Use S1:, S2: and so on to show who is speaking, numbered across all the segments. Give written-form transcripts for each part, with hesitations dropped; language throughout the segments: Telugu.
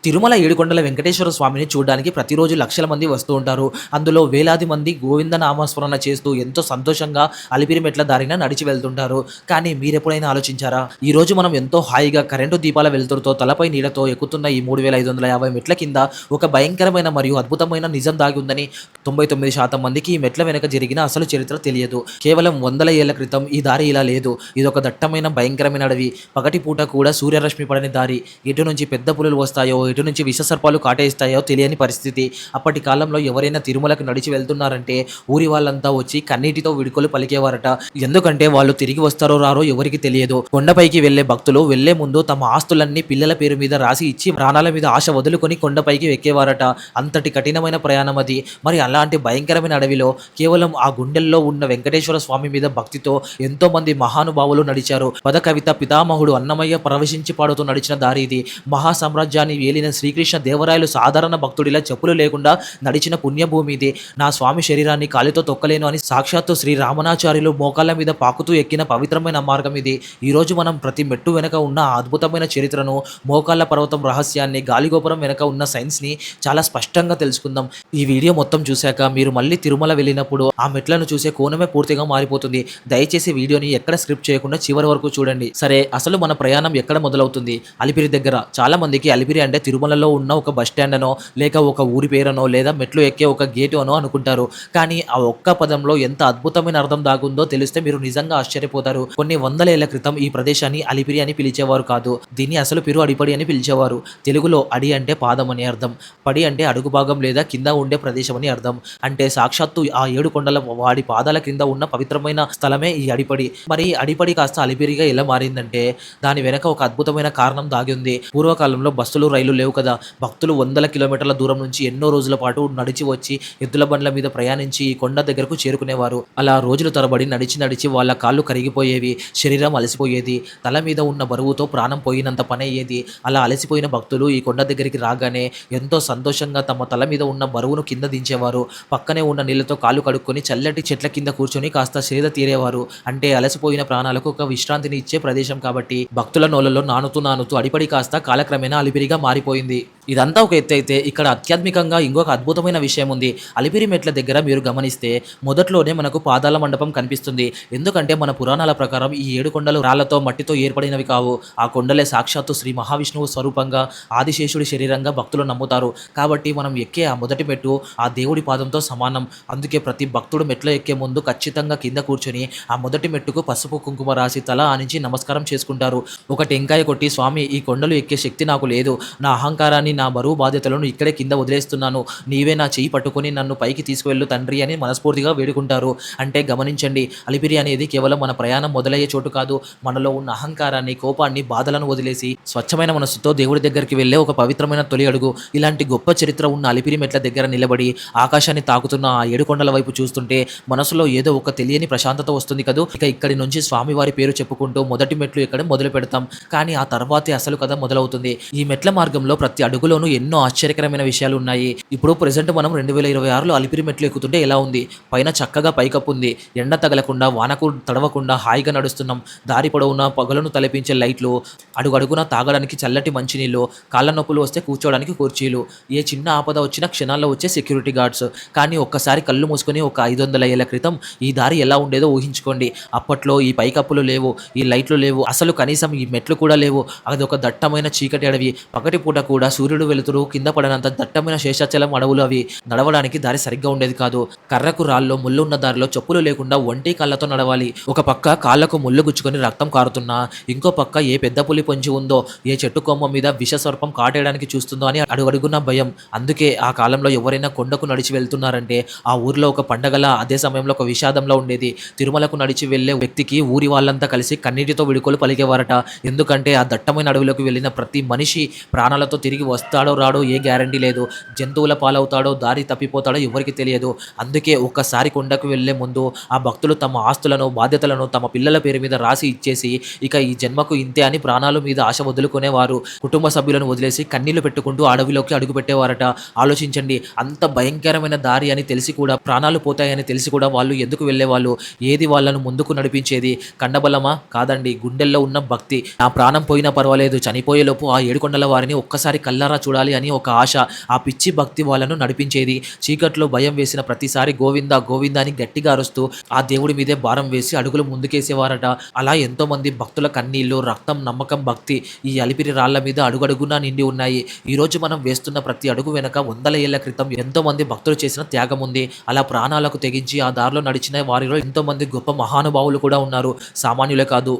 S1: తిరుమల ఏడుకొండల వెంకటేశ్వర స్వామిని చూడడానికి ప్రతిరోజు లక్షల మంది వస్తూ ఉంటారు. అందులో వేలాది మంది గోవింద నామస్మరణ చేస్తూ ఎంతో సంతోషంగా అలిపిరి మెట్ల దారిన నడిచి వెళ్తుంటారు. కానీ మీరెప్పుడైనా ఆలోచించారా? ఈరోజు మనం ఎంతో హాయిగా కరెంటు దీపాల వెలుతురుతో తలపై నీడతో ఎక్కుతున్న ఈ 3550 మెట్ల కింద ఒక భయంకరమైన మరియు అద్భుతమైన నిజం దాగి ఉందని 99% మందికి ఈ మెట్ల వెనక జరిగిన అసలు చరిత్ర తెలియదు. కేవలం వందల ఏళ్ల క్రితం ఈ దారి ఇలా లేదు. ఇదొక దట్టమైన భయంకరమైన అడవి. పగటిపూట కూడా సూర్యరశ్మి పడని దారి. ఎటు నుంచి పెద్ద పులులు వస్తాయో, ఎటు నుంచి విషసర్పాలు కాటేస్తాయో తెలియని పరిస్థితి. అప్పటి కాలంలో ఎవరైనా తిరుమలకు నడిచి వెళ్తున్నారంటే ఊరి వాళ్ళంతా వచ్చి కన్నీటితో విడుకోలు పలికేవారట. ఎందుకంటే వాళ్ళు తిరిగి వస్తారో రారో ఎవరికి తెలియదు. కొండపైకి వెళ్లే భక్తులు వెళ్లే ముందు తమ ఆస్తులన్నీ పిల్లల పేరు మీద రాసి ఇచ్చి ప్రాణాల మీద ఆశ వదులుకొని కొండపైకి ఎక్కేవారట. అంతటి కఠినమైన ప్రయాణం అది. మరి అలాంటి భయంకరమైన అడవిలో కేవలం ఆ గుండెల్లో ఉన్న వెంకటేశ్వర స్వామి మీద భక్తితో ఎంతో మంది మహానుభావులు నడిచారు. పద కవిత పితామహుడు అన్నమయ్య ప్రవశించి పాడుతూ నడిచిన దారి ఇది. మహా సామ్రాజ్యాన్ని ఏలిన శ్రీకృష్ణ దేవరాయలు సాధారణ భక్తుడిలా చెప్పులు లేకుండా నడిచిన పుణ్యభూమి ఇది. నా స్వామి శరీరాన్ని కాలితో తొక్కలేను అని సాక్షాత్తు శ్రీ రామనాచార్యులు మోకాళ్ళ మీద పాకుతూ ఎక్కిన పవిత్రమైన మార్గం ఇది. ఈరోజు మనం ప్రతి మెట్టు వెనక ఉన్న ఆ అద్భుతమైన చరిత్రను, మోకాళ్ళ పర్వతం రహస్యాన్ని, గాలిగోపురం వెనక ఉన్న సైన్స్ని చాలా స్పష్టంగా తెలుసుకుందాం. ఈ వీడియో మొత్తం చూశాక మీరు మళ్ళీ తిరుమల వెళ్ళినప్పుడు ఆ మెట్లను చూసే కోణమే పూర్తిగా మారిపోతుంది. దయచేసి వీడియోని ఎక్కడ స్క్రిప్ట్ చేయకుండా చివరి వరకు చూడండి. సరే, అసలు మన ప్రయాణం ఎక్కడ మొదలవుతుంది? అలిపిరి దగ్గర. చాలా మందికి అలిపిరి అంటే తిరుమలలో ఉన్న ఒక బస్ స్టాండ్ అనో, లేక ఒక ఊరి పేరనో, లేదా మెట్లు ఎక్కే ఒక గేటు అనో అనుకుంటారు. కానీ ఆ ఒక్క పదంలో ఎంత అద్భుతమైన అర్థం దాగుందో తెలిస్తే మీరు నిజంగా ఆశ్చర్యపోతారు. కొన్ని వందల ఏళ్ల క్రితం ఈ ప్రదేశాన్ని అలిపిరి అని పిలిచేవారు కాదు. దీన్ని అసలు పిరు అడిపడి అని పిలిచేవారు. తెలుగులో అడి అంటే పాదం అని అర్థం, పడి అంటే అడుగు భాగం లేదా కింద ఉండే ప్రదేశం అని అర్థం. అంటే సాక్షాత్తు ఆ 7 కొండల వాడి పాదాల క్రింద ఉన్న పవిత్రమైన స్థలమే ఈ అడిపడి. మరి అడిపడి కాస్త అలిపిరిగా ఎలా మారిందంటే దాని వెనక ఒక అద్భుతమైన కారణం దాగి ఉంది. పూర్వకాలంలో బస్సులు, రైలు లేవు కదా. భక్తులు వందల కిలోమీటర్ల దూరం నుంచి ఎన్నో రోజుల పాటు నడిచి వచ్చి ఎద్దుల బండ్ల మీద ప్రయాణించి ఈ కొండ దగ్గరకు చేరుకునేవారు. అలా రోజుల తరబడి నడిచి నడిచి వాళ్ళ కాళ్ళు కరిగిపోయేవి, శరీరం అలసిపోయేది, తల మీద ఉన్న బరువుతో ప్రాణం పోయినంత పని అయ్యేది. అలా అలసిపోయిన భక్తులు ఈ కొండ దగ్గరికి రాగానే ఎంతో సంతోషంగా తమ తల మీద ఉన్న బరువును కింద దించేవారు. పక్కనే ఉన్న నీళ్లతో కాళ్ళు కడుక్కొని చల్లటి చెట్ల కింద కూర్చొని కాస్త సేద తీరేవారు. అంటే అలసిపోయిన ప్రాణాలకు ఒక విశ్రాంతిని ఇచ్చే ప్రదేశం కాబట్టి భక్తుల నోళ్ళలో నానుతూ నానుతూ అడిపడి కాస్త కాలక్రమేణా అలిపిరిగా మారిపోయింది. ఇదంతా ఒక ఎత్తు అయితే ఇక్కడ ఆధ్యాత్మికంగా ఇంకొక అద్భుతమైన విషయం ఉంది. అలిపిరి మెట్ల దగ్గర మీరు గమనిస్తే మొదట్లోనే మనకు పాదాల మండపం కనిపిస్తుంది. ఎందుకంటే మన పురాణాల ప్రకారం ఈ 7 కొండలు రాళ్లతో మట్టితో ఏర్పడినవి కావు. ఆ కొండలే సాక్షాత్తు శ్రీ మహావిష్ణువు స్వరూపంగా, ఆదిశేషుడి శరీరంగా భక్తులు నమ్ముతారు. కాబట్టి మనం ఎక్కే ఆ మొదటి మెట్టు ఆ దేవుడి పాదంతో సమానం. అందుకే ప్రతి భక్తుడు మెట్లు ఎక్కే ముందు ఖచ్చితంగా కింద కూర్చొని ఆ మొదటి మెట్టుకు పసుపు కుంకుమ రాసి తల ఆనించి నమస్కారం చేసుకుంటారు. ఒక టెంకాయ కొట్టి, స్వామి ఈ కొండలు ఎక్కే శక్తి నాకు లేదు, నా అహంకారాన్ని, నా బరువు బాధ్యతలను ఇక్కడే కింద వదిలేస్తున్నాను, నీవే నా చెయ్యి పట్టుకొని నన్ను పైకి తీసుకువెళ్ళు తండ్రి అని మనస్ఫూర్తిగా వేడుకుంటారు. అంటే గమనించండి, అలిపిరి అనేది కేవలం మన ప్రయాణం మొదలయ్యే చోటు కాదు. మనలో ఉన్న అహంకారాన్ని, కోపాన్ని, బాధలను వదిలేసి స్వచ్ఛమైన మనసుతో దేవుడి దగ్గరికి వెళ్ళే ఒక పవిత్రమైన తొలి అడుగు. ఇలాంటి గొప్ప చరిత్ర ఉన్న అలిపిరి మెట్ల దగ్గర నిలబడి ఆకాశాన్ని తాకుతున్న ఆ 7 కొండల వైపు చూస్తుంటే మనసులో ఏదో ఒక తెలియని ప్రశాంతత వస్తుంది కదూ. ఇక ఇక్కడి నుంచి స్వామివారి పేరు చెప్పుకుంటూ మొదటి మెట్లు ఎక్కడ మొదలు పెడతాం. కానీ ఆ తర్వాతే అసలు కథ మొదలవుతుంది. ఈ మెట్ల మార్గంలో ప్రతి అడుగులోనూ ఎన్నో ఆశ్చర్యకరమైన విషయాలు ఉన్నాయి. ఇప్పుడు ప్రెజెంట్ మనం 2026లో అలిపిరి మెట్లు ఎక్కుతుంటే ఎలా ఉంది? పైన చక్కగా పైకప్పు ఉంది. ఎండ తగలకుండా, వానకు తడవకుండా హాయిగా నడుస్తున్నాం. దారి పొడవునా పగలను తలపించే లైట్లు, అడుగడుగునా తాగడానికి చల్లటి మంచినీళ్ళు, కాళ్ళ నొప్పులు వస్తే కూర్చోడానికి కుర్చీలు, ఏ చిన్న ఆపద వచ్చినా క్షణాల్లో వచ్చే సెక్యూరిటీ గార్డ్స్. కానీ ఒక్కసారి కళ్ళు మూసుకొని ఒక 500 ఏళ్ల క్రితం ఈ దారి ఎలా ఉండేదో ఊహించుకోండి. అప్పట్లో ఈ పైకప్పులు లేవు, ఈ లైట్లు లేవు, అసలు కనీసం ఈ మెట్లు కూడా లేవు. అదొక దట్టమైన చీకటి అడవి. పగటిపూట కూడా సూర్యుడు వెలుతురు కింద పడనంత దట్టమైన శేషాచలం అడవులు అవి. నడవడానికి దారి సరిగ్గా ఉండేది కాదు. కర్రకు రాళ్ళు, ముళ్ళు ఉన్న దారిలో చెప్పులు లేకుండా ఒంటి కాళ్ళతో నడవాలి. ఒక పక్క కాళ్లకు ముళ్ళు గుచ్చుకొని రక్తం కారుతున్నా, ఇంకో పక్క ఏ పెద్ద పులి పొంచి ఉందో, ఏ చెట్టు కొమ్మ మీద విషసర్పం కాటేయడానికి చూస్తుందో అని అడుగడుగున్న భయం. అందుకే ఆ కాలంలో ఎవరైనా కొండకు నడిచి వెళ్తున్నారంటే ఆ ఊరిలో ఒక పండగలా, అదే సమయంలో ఒక విషాదంలో ఉండేది. తిరుమలకు నడిచి వెళ్లే వ్యక్తికి ఊరి వాళ్ళంతా కలిసి కన్నీటితో విడుకోలు పలికేవారట. ఎందుకంటే ఆ దట్టమైన అడవిలోకి వెళ్ళిన ప్రతి మనిషి ప్రాణాలతో తిరిగి వస్తాడో రాడో ఏ గ్యారంటీ లేదు. జంతువుల పాలవుతాడో, దారి తప్పిపోతాడో ఎవరికి తెలియదు. అందుకే ఒక్కసారి కొండకు వెళ్లే ముందు ఆ భక్తులు తమ ఆస్తులను, బాధ్యతలను తమ పిల్లల పేరు మీద రాసి ఇచ్చేసి ఇక ఈ జన్మకు ఇంతే అని ప్రాణాల మీద ఆశ వదులుకునేవారు. కుటుంబ సభ్యులను వదిలేసి కన్నీళ్లు పెట్టుకుంటూ అడవిలోకి అడుగుపెట్టేవారట. ఆలోచించండి, అంత భయంకరమైన దారి అని తెలిసి కూడా, ప్రాణాలు పోతాయని తెలిసి కూడా వాళ్ళు ఎందుకు వెళ్ళేవాళ్ళు? ఏది వాళ్ళను ముందుకు నడిపించేది? కండబలమా? కాదండి, గుండెల్లో ఉన్న భక్తి. నా ప్రాణం పోయినా పర్వాలేదు, చనిపోయేలోపు ఆ 7 కొండల వారిని ఒక్కసారి కళ్ళారా కళ్ళారా చూడాలి అని ఒక ఆశ, ఆ పిచ్చి భక్తి వాళ్ళను నడిపించేది. చీకట్లో భయం వేసిన ప్రతిసారి గోవింద గోవింద అని గట్టిగా అరుస్తూ ఆ దేవుడి మీదే భారం వేసి అడుగులు ముందుకేసేవారట. అలా ఎంతోమంది భక్తుల కన్నీళ్లు, రక్తం, నమ్మకం, భక్తి ఈ అలిపిరి రాళ్ల మీద అడుగడుగునా నిండి ఉన్నాయి. ఈరోజు మనం వేస్తున్న ప్రతి అడుగు వెనక వందల ఏళ్ల క్రితం ఎంతోమంది భక్తులు చేసిన త్యాగం ఉంది. అలా ప్రాణాలకు తెగించి ఆ దారిలో నడిచిన వారిలో ఎంతోమంది గొప్ప మహానుభావులు కూడా ఉన్నారు. సామాన్యులే కాదు,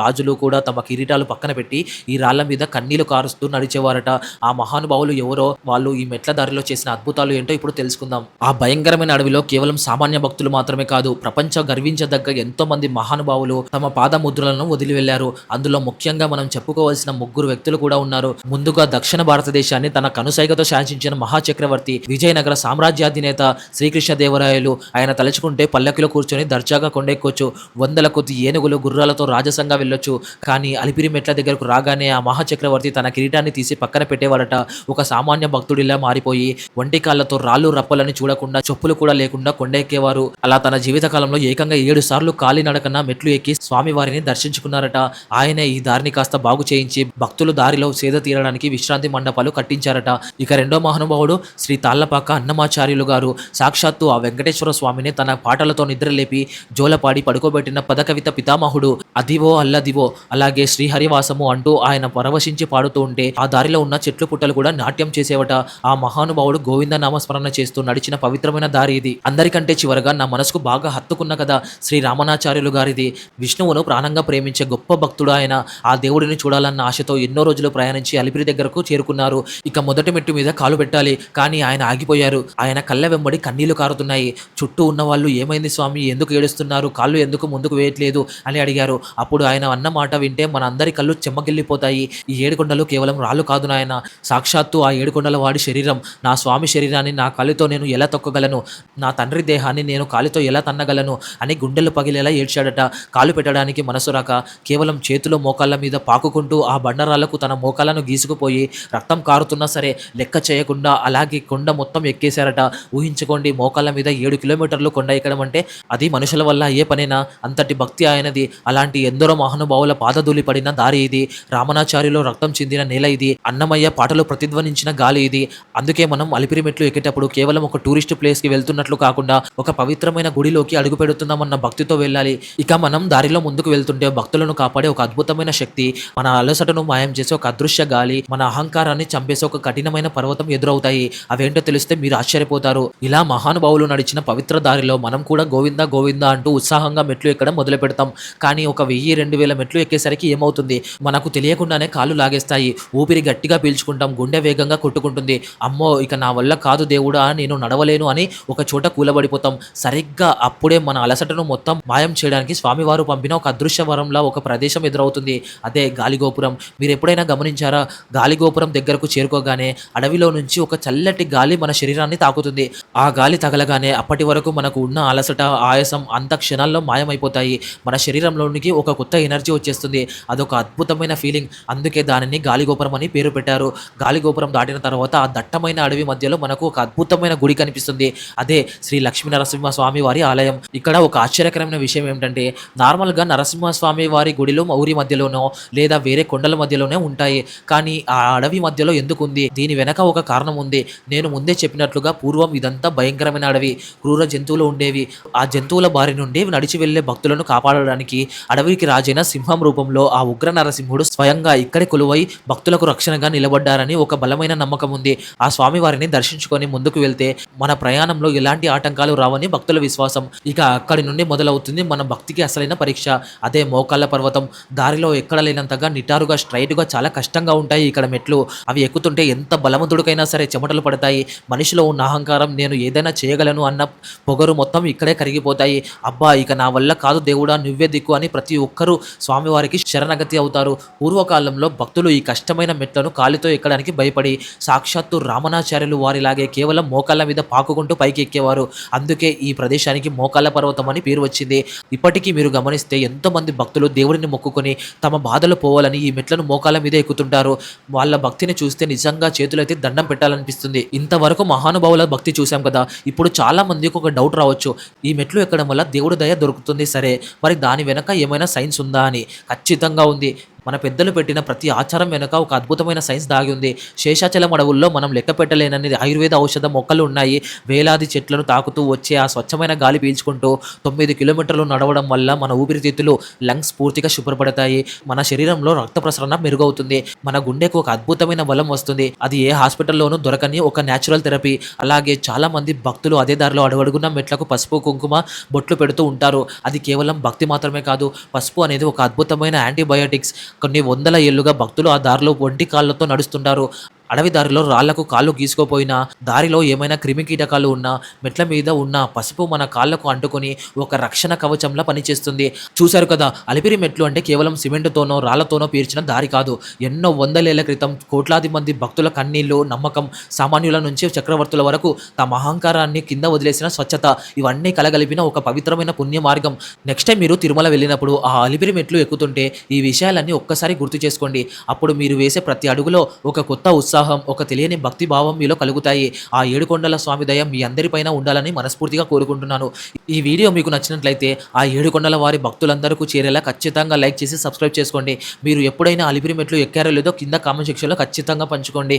S1: రాజులు కూడా తమ కిరీటాలు పక్కన పెట్టి ఈ రాళ్ల మీద కన్నీళ్లు కారుస్తూ నడిచేవారట. ఆ మహానుభావులు ఎవరో, వాళ్ళు ఈ మెట్ల దారిలో చేసిన అద్భుతాలు ఏంటో ఇప్పుడు తెలుసుకుందాం. ఆ భయంకరమైన అడవిలో కేవలం సామాన్య భక్తులు మాత్రమే కాదు, ప్రపంచం గర్వించదగ్గ ఎంతో మంది మహానుభావులు తమ పాదముద్రలను వదిలి వెళ్లారు. అందులో ముఖ్యంగా మనం చెప్పుకోవాల్సిన ముగ్గురు వ్యక్తులు కూడా ఉన్నారు. ముందుగా దక్షిణ భారతదేశాన్ని తన కనుసైగతో శాసించిన మహాచక్రవర్తి, విజయనగర సామ్రాజ్యాధినేత శ్రీకృష్ణదేవరాయలు. ఆయన తలుచుకుంటే పల్లకిలో కూర్చొని దర్జాగా కొండెక్కొచ్చు, వందల కొద్ది ఏనుగులు గుర్రాలతో రాజసంగా వెళ్ళొచ్చు. కానీ అలిపిరి మెట్ల దగ్గరకు రాగానే ఆ మహాచక్రవర్తి తన కిరీటాన్ని తీసి పక్కన పెట్టేవాడట. ఒక సామాన్య భక్తుడిలా మారిపోయి ఒంటి కాళ్లతో రాళ్ళు రప్పలని చూడకుండా, చెప్పులు కూడా లేకుండా కొండ ఎక్కేవారు. అలా తన జీవితకాలంలో ఏకంగా 7 సార్లు కాలినడకన మెట్లు ఎక్కి స్వామివారిని దర్శించుకున్నారట. ఆయనే ఈ దారిని కాస్త బాగు చేయించి భక్తులు దారిలో సేద తీరడానికి విశ్రాంతి మండపాలు కట్టించారట. ఇక రెండో మహానుభావుడు శ్రీ తాళ్లపాక అన్నమాచార్యులు గారు. సాక్షాత్తు ఆ వెంకటేశ్వర స్వామిని తన పాటలతో నిద్రలేపి జోలపాడి పడుకోబెట్టిన పదకవిత పితామహుడు. అదివో అల్లదివో, అలాగే శ్రీహరివాసము అంటూ ఆయన పరవశించి పాడుతూ ఉంటే ఆ దారిలో ఉన్న చెట్లు పుట్టలు కూడా నాట్యం చేసేవట. ఆ మహానుభావుడు గోవింద నామస్మరణ చేస్తూ నడిచిన పవిత్రమైన దారి ఇది. అందరికంటే చివరగా నా మనసుకు బాగా హత్తుకున్న కథ శ్రీ రామనాచార్యులు గారిది. విష్ణువును ప్రాణంగా ప్రేమించే గొప్ప భక్తుడు ఆయన. ఆ దేవుడిని చూడాలన్న ఆశతో ఎన్నో రోజులు ప్రయాణించి అలిపిరి దగ్గరకు చేరుకున్నారు. ఇక మొదటి మెట్టు మీద కాలు పెట్టాలి, కానీ ఆయన ఆగిపోయారు. ఆయన కళ్ళ వెంబడి కన్నీళ్లు కారుతున్నాయి. చుట్టూ ఉన్న వాళ్ళు ఏమైంది స్వామి, ఎందుకు ఏడుస్తున్నారు, కాళ్ళు ఎందుకు ముందుకు వేయట్లేదు అని అడిగారు. అప్పుడు ఆయన అన్న మాట వింటే మన అందరి కళ్ళు చెమ్మగిల్లిపోతాయి. ఈ 7 కొండలు కేవలం రాళ్ళు కాదు నాయన, సాక్షాత్తు ఆ 7 కొండల వాడి శరీరం. నా స్వామి శరీరాన్ని నా కాలితో నేను ఎలా తొక్కగలను, నా తండ్రి దేహాన్ని నేను కాలితో ఎలా తన్నగలను అని గుండెలు పగిలేలా ఏడ్చాడట. కాలు పెట్టడానికి మనసు రాక కేవలం చేతులు మోకాళ్ళ మీద పాకుకుంటూ ఆ బండరాళ్లకు తన మోకాళ్ళను గీసుకుపోయి రక్తం కారుతున్నా సరే లెక్క చేయకుండా అలాగే కొండ మొత్తం ఎక్కేశారట. ఊహించుకోండి, మోకాళ్ళ మీద 7 కిలోమీటర్లు కొండ ఎక్కడం అంటే అది మనుషుల వల్ల అయ్యే పనేనా? అంతటి భక్తి ఆయనది. అలాంటి ఎందరో మహానుభావుల పాదధూళి పడిన దారి ఇది. రామనాచార్యులో రక్తం చెందిన నేల ఇది. అన్నమయ్య పాటలు ప్రతిధ్వనించిన గాలి ఇది. అందుకే మనం అలిపిరి మెట్లు ఎక్కేటప్పుడు కేవలం ఒక టూరిస్ట్ ప్లేస్ కి వెళ్తున్నట్లు కాకుండా ఒక పవిత్రమైన గుడిలోకి అడుగు పెడుతున్నామన్న భక్తితో వెళ్ళాలి. ఇక మనం దారిలో ముందుకు వెళ్తుంటే భక్తులను కాపాడే ఒక అద్భుతమైన శక్తి, మన అలసటను మాయం చేసే ఒక అదృశ్య గాలి, మన అహంకారాన్ని చంపేసే ఒక కఠినమైన పర్వతం ఎదురవుతాయి. అవేంటో తెలిస్తే మీరు ఆశ్చర్యపోతారు. ఇలా మహానుభావులు నడిచిన పవిత్ర దారిలో మనం కూడా గోవింద గోవింద అంటూ ఉత్సాహంగా మెట్లు ఎక్కడం మొదలు పెడతాం. కానీ ఒక 1000-2000 మెట్లు ఎక్కేసరికి ఏమవుతుంది, మనకు తెలియకుండానే కాళ్ళు లాగేస్తాయి. ఊపిరి గట్టిగా పీల్చుకుంటాం, గుండె వేగంగా కొట్టుకుంటుంది. అమ్మో, ఇక నా వల్ల కాదు దేవుడా, నేను నడవలేను అని ఒక చోట కూలబడిపోతాం. సరిగ్గా అప్పుడే మన అలసటను మొత్తం మాయం చేయడానికి స్వామివారు పంపిన ఒక అదృశ్య వరంలా ఒక ప్రదేశం ఎదురవుతుంది. అదే గాలిగోపురం. మీరు ఎప్పుడైనా గమనించారా? గాలిగోపురం దగ్గరకు చేరుకోగానే అడవిలో నుంచి ఒక చల్లటి గాలి మన శరీరాన్ని తాకుతుంది. ఆ గాలి తగలగానే అప్పటి వరకు మనకు ఉన్న అలసట, ఆయాసం అంత క్షణాల్లో మాయమైపోతాయి. మన శరీరంలోనికి ఒక కొత్త ఎనర్జీ వచ్చేస్తుంది. అదొక అద్భుతమైన ఫీలింగ్. అందుకే దానిని గాలిగోపురం అని పేరు పెట్టారు. గాలిగోపురం దాటిన తర్వాత ఆ దట్టమైన అడవి మధ్యలో మనకు ఒక అద్భుతమైన గుడి కనిపిస్తుంది. అదే శ్రీ లక్ష్మీ నరసింహ స్వామి వారి ఆలయం. ఇక్కడ ఒక ఆశ్చర్యకరమైన విషయం ఏమిటంటే, నార్మల్గా నరసింహస్వామి వారి గుడిలో ఊరి మధ్యలోనో లేదా వేరే కొండల మధ్యలోనే ఉంటాయి. కానీ ఆ అడవి మధ్యలో ఎందుకు ఉంది? దీని వెనక ఒక కారణం ఉంది. నేను ముందే చెప్పినట్లుగా పూర్వం ఇదంతా భయంకరమైన అడవి. క్రూర జంతువులు ఉండేవి. ఆ జంతువుల బారి నుండి నడిచి వెళ్లే భక్తులను కాపాడడానికి అడవికి రాజైన సింహం రూపంలో ఆ ఉగ్ర నరసింహుడు స్వయంగా ఇక్కడే కొలువై భక్తులకు రక్షణగా నిలబడ్డారని ఒక బలమైన నమ్మకం ఉంది. ఆ స్వామివారిని దర్శించుకొని ముందుకు వెళ్తే మన ప్రయాణంలో ఎలాంటి ఆటంకాలు రావని భక్తుల విశ్వాసం. ఇక అక్కడి నుండి మొదలవుతుంది మన భక్తికి అసలైన పరీక్ష. అదే మోకాళ్ళ పర్వతం. దారిలో ఎక్కడ లేనంతగా నిటారుగా స్ట్రైట్గా చాలా కష్టంగా ఉంటాయి ఇక్కడ మెట్లు. అవి ఎక్కుతుంటే ఎంత బలవంతుడికైనా సరే చెమటలు పడతాయి. మనిషిలో ఉన్న అహంకారం, నేను ఏదైనా చేయగలను అన్న పొగరు మొత్తం ఇక్కడే కరిగిపోతాయి. అబ్బా, ఇక నా వల్ల కాదు దేవుడా, నువ్వే దిక్కు అని ప్రతి ఒక్కరూ స్వామివారికి శరణగతి అవుతారు. పూర్వకాలంలో భక్తులు ఈ కష్టమైన మెట్లను కాలితో ఎక్కడానికి భయపడి సాక్షాత్తు రామనాచార్యులు వారిలాగే కేవలం మోకాళ్ళ మీద పాకుకుంటూ పైకి ఎక్కేవారు. అందుకే ఈ ప్రదేశానికి మోకాళ్ళ పర్వతం అని పేరు వచ్చింది. ఇప్పటికీ మీరు గమనిస్తే ఎంతోమంది భక్తులు దేవుడిని మొక్కుకొని తమ బాధలు పోవాలని ఈ మెట్లను మోకాళ్ళ మీద ఎక్కుతుంటారు. వాళ్ళ భక్తిని చూస్తే నిజంగా చేతులైతే దండం పెట్టాలనిపిస్తుంది. ఇంతవరకు మహానుభావుల భక్తి చూసాం కదా, ఇప్పుడు చాలా మందికి ఒక డౌట్ రావచ్చు, ఈ మెట్లు ఎక్కడం వల్ల దేవుడి దయ దొరుకుతుంది సరే, మరి దాని వెనక ఏమైనా సైన్స్ ఉందా అని. ఖచ్చితంగా ఉంది. మన పెద్దలు పెట్టిన ప్రతి ఆచారం వెనుక ఒక అద్భుతమైన సైన్స్ దాగి ఉంది. శేషాచలం అడవుల్లో మనం లెక్క పెట్టలేనన్ని ఆయుర్వేద ఔషధ మొక్కలు ఉన్నాయి. వేలాది చెట్లను తాకుతూ వచ్చే ఆ స్వచ్ఛమైన గాలి పీల్చుకుంటూ 9 కిలోమీటర్లు నడవడం వల్ల మన ఊపిరితిత్తులు, లంగ్స్ పూర్తిగా శుభ్రపడతాయి. మన శరీరంలో రక్త ప్రసరణ మెరుగవుతుంది. మన గుండెకు ఒక అద్భుతమైన బలం వస్తుంది. అది ఏ హాస్పిటల్‌లోనూ దొరకని ఒక న్యాచురల్ థెరపీ. అలాగే చాలామంది భక్తులు అదే దారిలో అడుగడుగునా మెట్లకు పసుపు, కుంకుమ బొట్లు పెడుతూ ఉంటారు. అది కేవలం భక్తి మాత్రమే కాదు. పసుపు అనేది ఒక అద్భుతమైన యాంటీబయోటిక్స్. కొన్ని వందల ఏళ్లుగా భక్తులు ఆ దారిలో ఒంటి కాళ్ళతో నడుస్తుంటారు. అడవి దారిలో రాళ్లకు కాళ్ళు గీసుకోపోయినా, దారిలో ఏమైనా క్రిమికీటకాలు ఉన్నా, మెట్ల మీద ఉన్న పసుపు మన కాళ్ళకు అంటుకొని ఒక రక్షణ కవచంలా పనిచేస్తుంది. చూశారు కదా, అలిపిరి మెట్లు అంటే కేవలం సిమెంటుతోనో, రాళ్లతోనో పేర్చిన దారి కాదు. ఎన్నో వందలేళ్ల క్రితం కోట్లాది మంది భక్తుల కన్నీళ్లు, నమ్మకం, సామాన్యుల నుంచి చక్రవర్తుల వరకు తమ అహంకారాన్ని కింద వదిలేసిన స్వచ్ఛత, ఇవన్నీ కలగలిపిన ఒక పవిత్రమైన పుణ్య మార్గం. నెక్స్ట్ టైం మీరు తిరుమల వెళ్ళినప్పుడు ఆ అలిపిరి మెట్లు ఎక్కుతుంటే ఈ విషయాలన్నీ ఒక్కసారి గుర్తు చేసుకోండి. అప్పుడు మీరు వేసే ప్రతి అడుగులో ఒక కొత్త ఉత్సాహం, ఒక తెలియని భక్తి భావం మీలో కలుగుతాయి. ఆ ఏడుకొండల స్వామి దయ మీ అందరిపైన ఉండాలని మనస్ఫూర్తిగా కోరుకుంటున్నాను. ఈ వీడియో మీకు నచ్చినట్లయితే ఆ ఏడుకొండల వారి భక్తులందరికీ చేరేలా ఖచ్చితంగా లైక్ చేసి సబ్స్క్రైబ్ చేసుకోండి. మీరు ఎప్పుడైనా అలిపిరి మెట్లు ఎక్కారో లేదో కింద కామెంట్ సెక్షన్‌లో ఖచ్చితంగా పంచుకోండి.